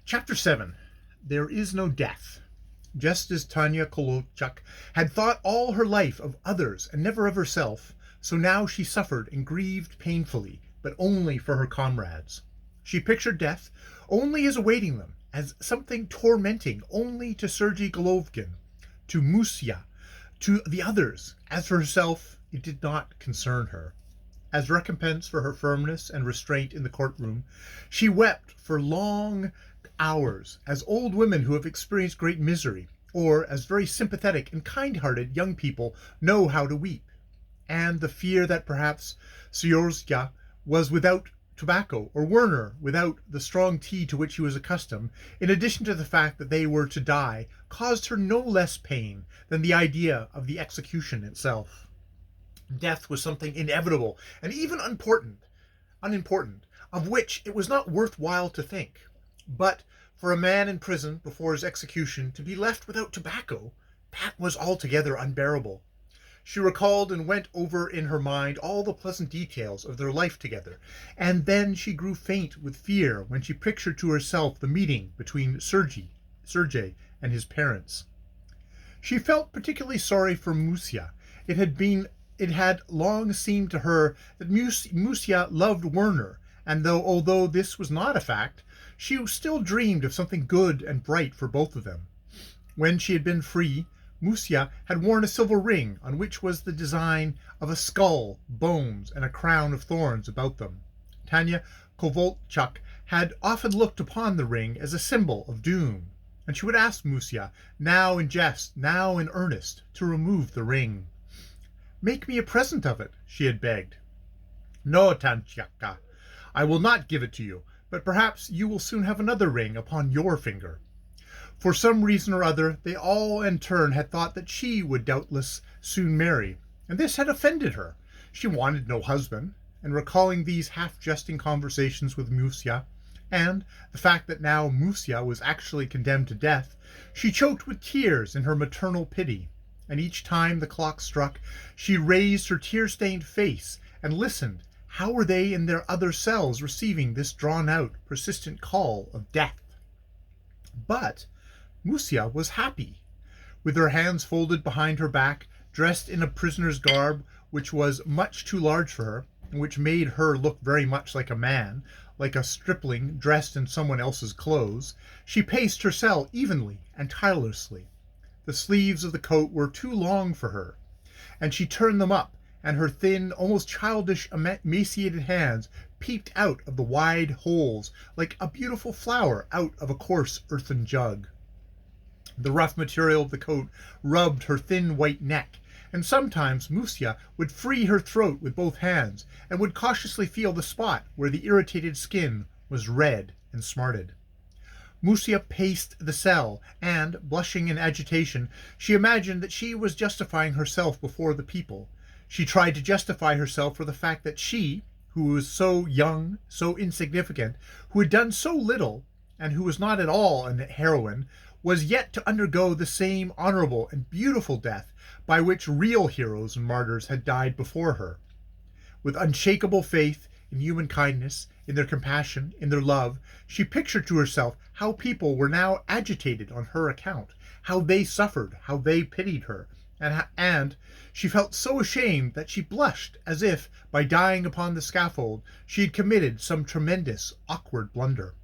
Chapter 7. There is no death. Just as Tanya Kolotchak had thought all her life of others and never of herself, so now she suffered and grieved painfully, but only for her comrades. She pictured death only as awaiting them, as something tormenting only to Sergei Golovkin, to Musia, to the others. As for herself, it did not concern her. As recompense for her firmness and restraint in the courtroom, she wept for long hours, as old women who have experienced great misery, or as very sympathetic and kind-hearted young people know how to weep. And the fear that perhaps Syorska was without tobacco, or Werner without the strong tea to which he was accustomed, in addition to the fact that they were to die, caused her no less pain than the idea of the execution itself. Death was something inevitable and even unimportant, of which it was not worthwhile to think. But for a man in prison before his execution to be left without tobacco, that was altogether unbearable. She recalled and went over in her mind all the pleasant details of their life together, and then she grew faint with fear when she pictured to herself the meeting between Sergei and his parents. She felt particularly sorry for Musia. It had long seemed to her that Musia loved Werner, and although this was not a fact, she still dreamed of something good and bright for both of them. When she had been free, Musia had worn a silver ring on which was the design of a skull, bones, and a crown of thorns about them. Tanya Kovalchuk had often looked upon the ring as a symbol of doom, and she would ask Musia, now in jest, now in earnest, to remove the ring. "Make me a present of it," she had begged. "No, Tanchaka, I will not give it to you, but perhaps you will soon have another ring upon your finger." For some reason or other, they all in turn had thought that she would doubtless soon marry, and this had offended her. She wanted no husband, and recalling these half-jesting conversations with Musia, and the fact that now Musia was actually condemned to death, she choked with tears in her maternal pity, and each time the clock struck, she raised her tear-stained face and listened. How were they in their other cells receiving this drawn-out, persistent call of death? But Musia was happy. With her hands folded behind her back, dressed in a prisoner's garb which was much too large for her, and which made her look very much like a man, like a stripling dressed in someone else's clothes, she paced her cell evenly and tirelessly. The sleeves of the coat were too long for her, and she turned them up, and her thin, almost childish, emaciated hands peeped out of the wide holes like a beautiful flower out of a coarse earthen jug. The rough material of the coat rubbed her thin white neck, and sometimes Musia would free her throat with both hands, and would cautiously feel the spot where the irritated skin was red and smarted. Musia paced the cell, and, blushing in agitation, she imagined that she was justifying herself before the people. She tried to justify herself for the fact that she, who was so young, so insignificant, who had done so little, and who was not at all a heroine, was yet to undergo the same honorable and beautiful death by which real heroes and martyrs had died before her. With unshakable faith in human kindness, in their compassion, in their love, she pictured to herself how people were now agitated on her account, how they suffered, how they pitied her, and she felt so ashamed that she blushed as if, by dying upon the scaffold, she had committed some tremendous, awkward blunder.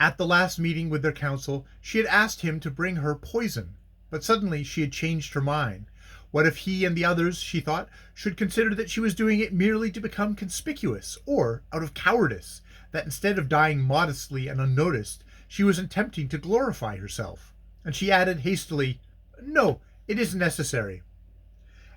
At the last meeting with their council, she had asked him to bring her poison, but suddenly she had changed her mind. What if he and the others, she thought, should consider that she was doing it merely to become conspicuous, or, out of cowardice, that instead of dying modestly and unnoticed, she was attempting to glorify herself? And she added hastily, "No, it isn't necessary."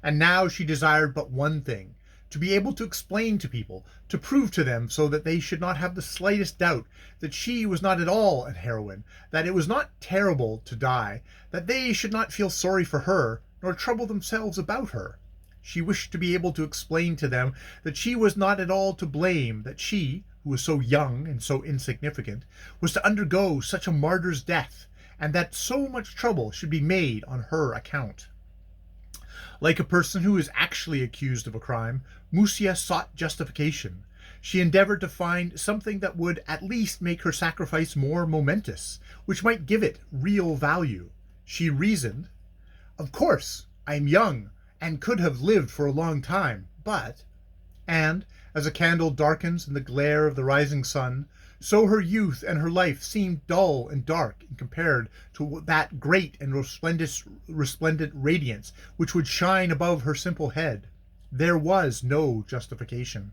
And now she desired but one thing, to be able to explain to people, to prove to them so that they should not have the slightest doubt that she was not at all a heroine, that it was not terrible to die, that they should not feel sorry for her, nor trouble themselves about her. She wished to be able to explain to them that she was not at all to blame, that she, who was so young and so insignificant, was to undergo such a martyr's death, and that so much trouble should be made on her account. Like a person who is actually accused of a crime, Musia sought justification. She endeavored to find something that would at least make her sacrifice more momentous, which might give it real value. She reasoned, "Of course, I am young and could have lived for a long time, but—" And, as a candle darkens in the glare of the rising sun, so her youth and her life seemed dull and dark compared to that great and resplendent radiance which would shine above her simple head. There was no justification.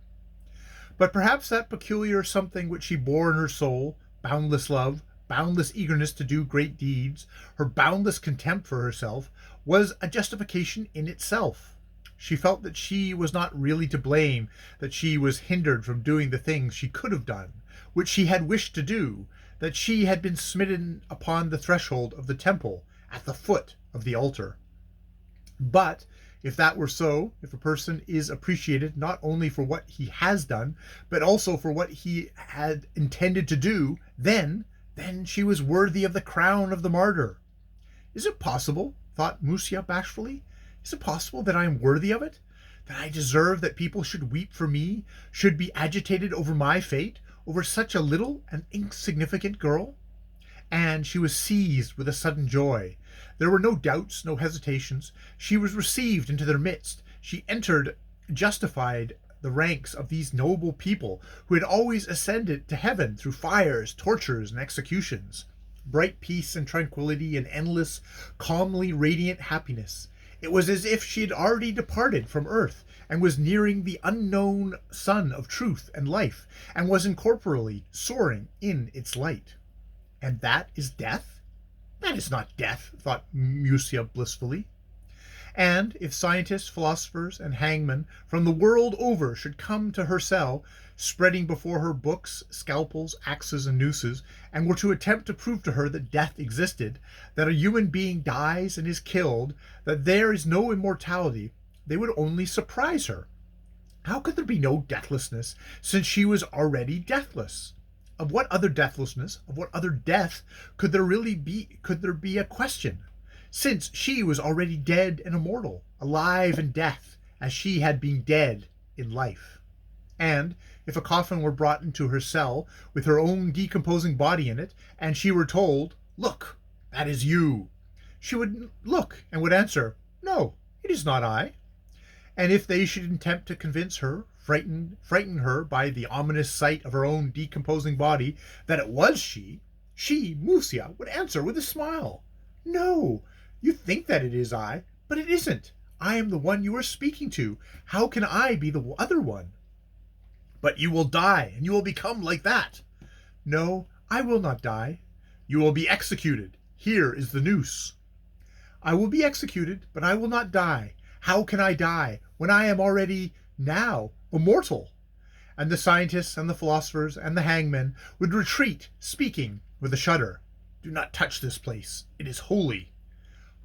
But perhaps that peculiar something which she bore in her soul, boundless love, boundless eagerness to do great deeds, her boundless contempt for herself, was a justification in itself. She felt that she was not really to blame, that she was hindered from doing the things she could have done, which she had wished to do, that she had been smitten upon the threshold of the temple, at the foot of the altar. But if that were so, if a person is appreciated not only for what he has done, but also for what he had intended to do, then she was worthy of the crown of the martyr. Is it possible, thought Musya bashfully, is it possible that I am worthy of it? That I deserve that people should weep for me, should be agitated over my fate, over such a little and insignificant girl? And she was seized with a sudden joy. There were no doubts, no hesitations. She was received into their midst. She entered, justified the ranks of these noble people who had always ascended to heaven through fires, tortures, and executions. Bright peace and tranquility and endless, calmly radiant happiness. It was as if she had already departed from earth and was nearing the unknown sun of truth and life, and was incorporeally soaring in its light. And that is death? That is not death, thought Musya blissfully. And if scientists, philosophers, and hangmen from the world over should come to her cell, spreading before her books, scalpels, axes, and nooses, and were to attempt to prove to her that death existed, that a human being dies and is killed, that there is no immortality, they would only surprise her. How could there be no deathlessness, since she was already deathless? Of what other deathlessness, of what other death could there be a question, since she was already dead and immortal, alive in death, as she had been dead in life? And if a coffin were brought into her cell with her own decomposing body in it, and she were told, "Look, that is you," she would look and would answer, "No, it is not I." And if they should attempt to convince her, frighten her by the ominous sight of her own decomposing body, that it was she, Musya, would answer with a smile, "No, you think that it is I, but it isn't. I am the one you are speaking to. How can I be the other one?" "But you will die, and you will become like that." "No, I will not die." "You will be executed. Here is the noose." "I will be executed, but I will not die. How can I die when I am already, now, immortal?" And the scientists and the philosophers and the hangmen would retreat, speaking with a shudder, "Do not touch this place. It is holy."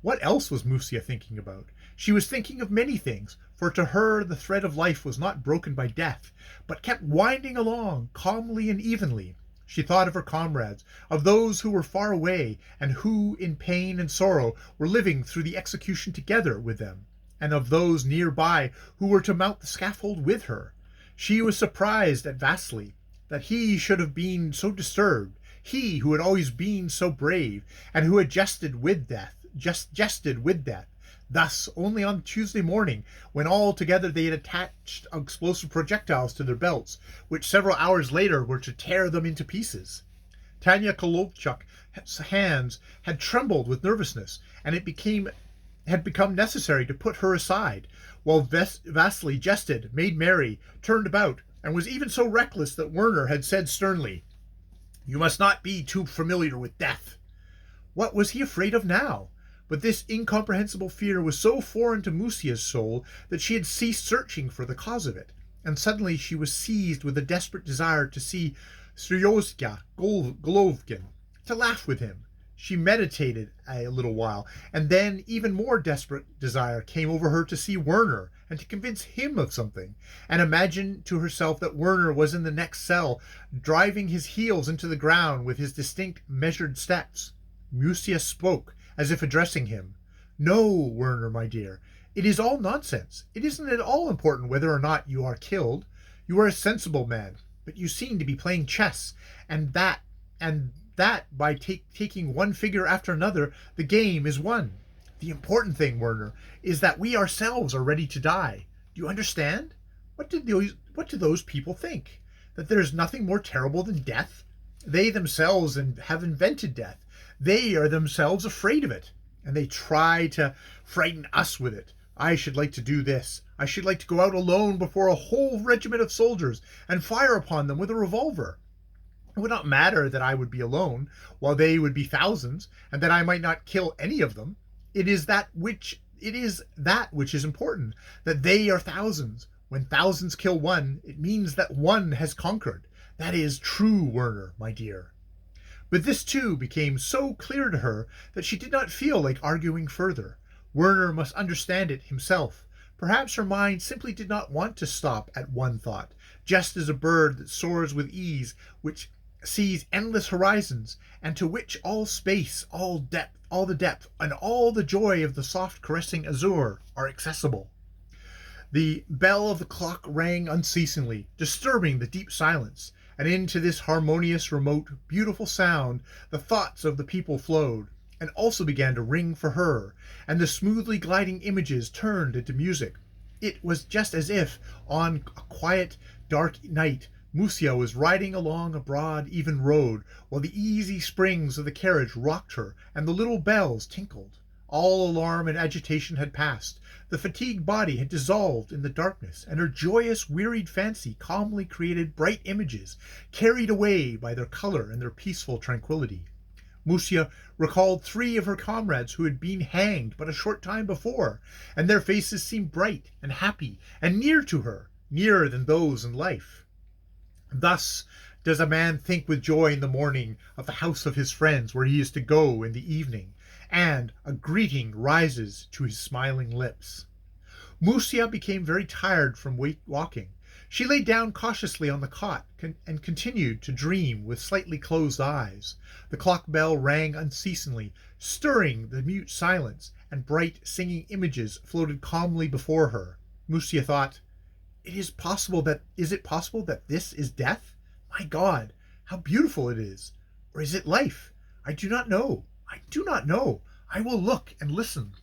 What else was Musya thinking about? She was thinking of many things, for to her the thread of life was not broken by death, but kept winding along calmly and evenly. She thought of her comrades, of those who were far away, and who, in pain and sorrow, were living through the execution together with them, and of those near by who were to mount the scaffold with her. She was surprised at Vasily, that he should have been so disturbed, he who had always been so brave, and who had jested with death. Thus, only on Tuesday morning, when all together they had attached explosive projectiles to their belts, which several hours later were to tear them into pieces. Tanya Kolovchuk's hands had trembled with nervousness, and it had become necessary to put her aside, while Vasily jested, made merry, turned about, and was even so reckless that Werner had said sternly, "You must not be too familiar with death." What was he afraid of now? But this incomprehensible fear was so foreign to Musya's soul that she had ceased searching for the cause of it, and suddenly she was seized with a desperate desire to see Seryozha Golovkin, to laugh with him. She meditated a little while, and then even more desperate desire came over her to see Werner and to convince him of something, and imagine to herself that Werner was in the next cell, driving his heels into the ground with his distinct measured steps. Musya spoke, as if addressing him. "No, Werner, my dear, it is all nonsense. It isn't at all important whether or not you are killed. You are a sensible man. but you seem to be playing chess, and that by taking one figure after another, the game is won. The important thing, Werner, is that we ourselves are ready to die. Do you understand? What do those people think? That there is nothing more terrible than death? They themselves have invented death. They are themselves afraid of it, and they try to frighten us with it. I should like to do this. I should like to go out alone before a whole regiment of soldiers and fire upon them with a revolver. It would not matter that I would be alone, while they would be thousands, and that I might not kill any of them. It is that which is important, that they are thousands. When thousands kill one, it means that one has conquered. That is true, Werner, my dear. But this too became so clear to her that she did not feel like arguing further. Werner must understand it himself. Perhaps her mind simply did not want to stop at one thought, just as a bird that soars with ease, which sees endless horizons, and to which all space, all the depth, and all the joy of the soft caressing azure are accessible. The bell of the clock rang unceasingly, disturbing the deep silence, and into this harmonious, remote, beautiful sound the thoughts of the people flowed, and also began to ring for her, and the smoothly gliding images turned into music. It was just as if, on a quiet, dark night, Musia was riding along a broad, even road, while the easy springs of the carriage rocked her, and the little bells tinkled. All alarm and agitation had passed. The fatigued body had dissolved in the darkness, and her joyous, wearied fancy calmly created bright images, carried away by their color and their peaceful tranquillity. Musia recalled 3 of her comrades who had been hanged but a short time before, and their faces seemed bright and happy and near to her, nearer than those in life. Thus does a man think with joy in the morning of the house of his friends where he is to go in the evening, and a greeting rises to his smiling lips. Musia became very tired from walking. She lay down cautiously on the cot and continued to dream with slightly closed eyes. The clock bell rang unceasingly, stirring the mute silence, and bright singing images floated calmly before her. Musia thought, Is it possible that this is death? My God, how beautiful it is! Or is it life? I do not know. I will look and listen.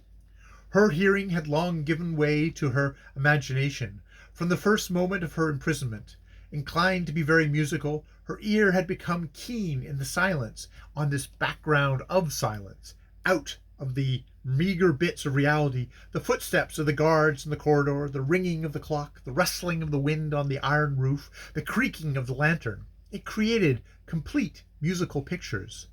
Her hearing had long given way to her imagination. From the first moment of her imprisonment, inclined to be very musical, her ear had become keen in the silence, on this background of silence. Out of the meager bits of reality, the footsteps of the guards in the corridor, the ringing of the clock, the rustling of the wind on the iron roof, the creaking of the lantern. It created complete musical pictures.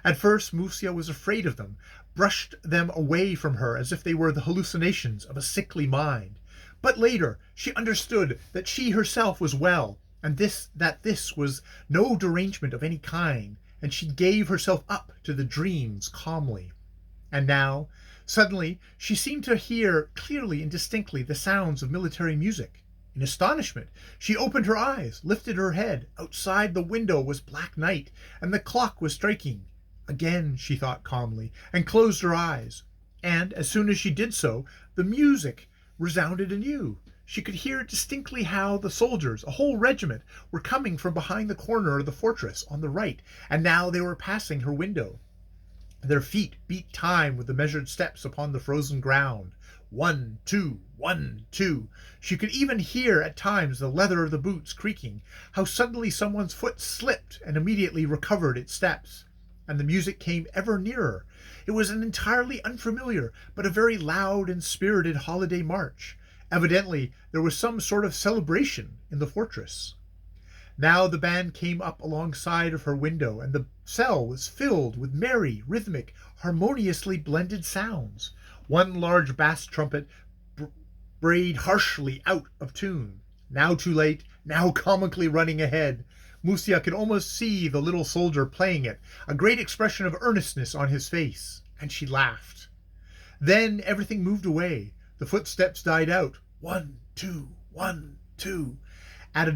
At first Musia was afraid of them, brushed them away from her as if they were the hallucinations of a sickly mind. But later she understood that she herself was well, and that this was no derangement of any kind, and she gave herself up to the dreams calmly. And now, suddenly, she seemed to hear clearly and distinctly the sounds of military music. In astonishment, she opened her eyes, lifted her head. Outside the window was black night, and the clock was striking. Again, she thought calmly, and closed her eyes. And as soon as she did so, the music resounded anew. She could hear distinctly how the soldiers, a whole regiment, were coming from behind the corner of the fortress on the right, and now they were passing her window. Their feet beat time with the measured steps upon the frozen ground. 1, 2, 1, 2. She could even hear at times the leather of the boots creaking, how suddenly someone's foot slipped and immediately recovered its steps. And the music came ever nearer. It was an entirely unfamiliar, but a very loud and spirited holiday march. Evidently there was some sort of celebration in the fortress. Now the band came up alongside of her window, and the cell was filled with merry, rhythmic, harmoniously blended sounds. One large bass trumpet brayed harshly out of tune, now too late, now comically running ahead. Musia could almost see the little soldier playing it, a great expression of earnestness on his face, and she laughed. Then everything moved away. The footsteps died out. 1, 2, 1, 2. At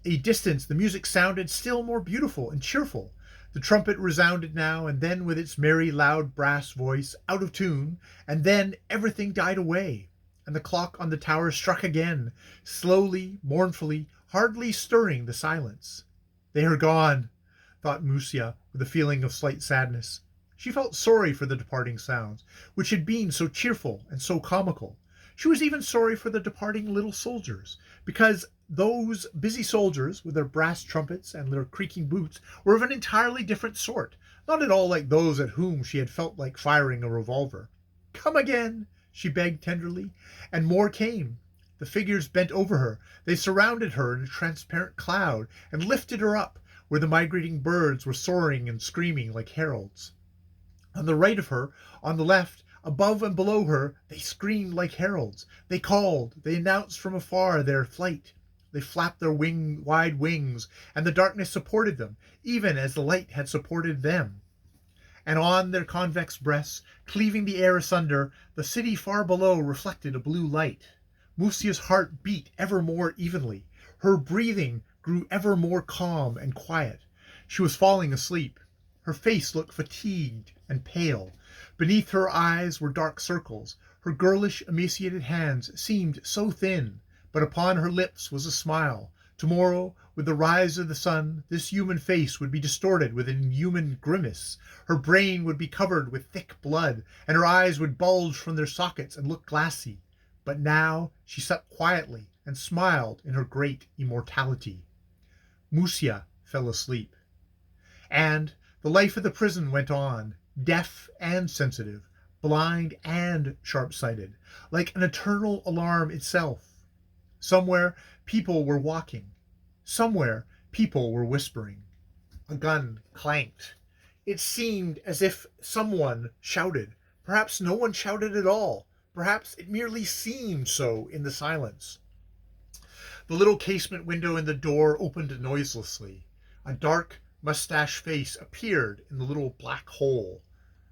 a distance, the music sounded still more beautiful and cheerful. The trumpet resounded now and then with its merry, loud brass voice, out of tune, and then everything died away, and the clock on the tower struck again, slowly, mournfully, hardly stirring the silence. They are gone, thought Musia with a feeling of slight sadness. She felt sorry for the departing sounds, which had been so cheerful and so comical. She was even sorry for the departing little soldiers, because those busy soldiers, with their brass trumpets and their creaking boots, were of an entirely different sort, not at all like those at whom she had felt like firing a revolver. "Come again," she begged tenderly, and more came. The figures bent over her. They surrounded her in a transparent cloud and lifted her up, where the migrating birds were soaring and screaming like heralds. On the right of her, on the left, above and below her, they screamed like heralds. They called, they announced from afar their flight. They flapped their wide wings, and the darkness supported them, even as the light had supported them. And on their convex breasts, cleaving the air asunder, the city far below reflected a blue light. Musia's heart beat ever more evenly. Her breathing grew ever more calm and quiet. She was falling asleep. Her face looked fatigued and pale. Beneath her eyes were dark circles. Her girlish, emaciated hands seemed so thin, but upon her lips was a smile. Tomorrow, with the rise of the sun, this human face would be distorted with an inhuman grimace. Her brain would be covered with thick blood, and her eyes would bulge from their sockets and look glassy. But now she slept quietly and smiled in her great immortality. Musia fell asleep. And the life of the prison went on, deaf and sensitive, blind and sharp-sighted, like an eternal alarm itself. Somewhere people were walking. Somewhere people were whispering. A gun clanked. It seemed as if someone shouted. Perhaps no one shouted at all. Perhaps it merely seemed so in the silence. The little casement window in the door opened noiselessly. A dark, mustached face appeared in the little black hole.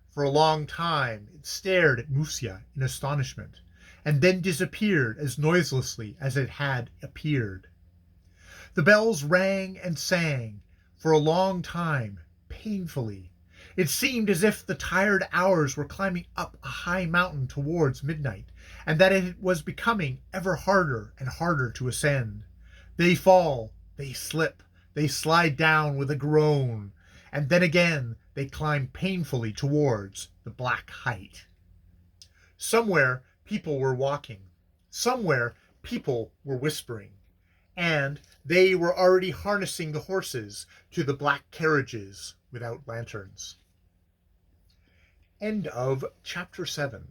For a long time it stared at Musia in astonishment, and then disappeared as noiselessly as it had appeared. The bells rang and sang for a long time, painfully. It seemed as if the tired hours were climbing up a high mountain towards midnight, and that it was becoming ever harder and harder to ascend. They fall, they slip, they slide down with a groan, and then again they climb painfully towards the black height. Somewhere people were walking. Somewhere people were whispering. And they were already harnessing the horses to the black carriages without lanterns. End of Chapter 7.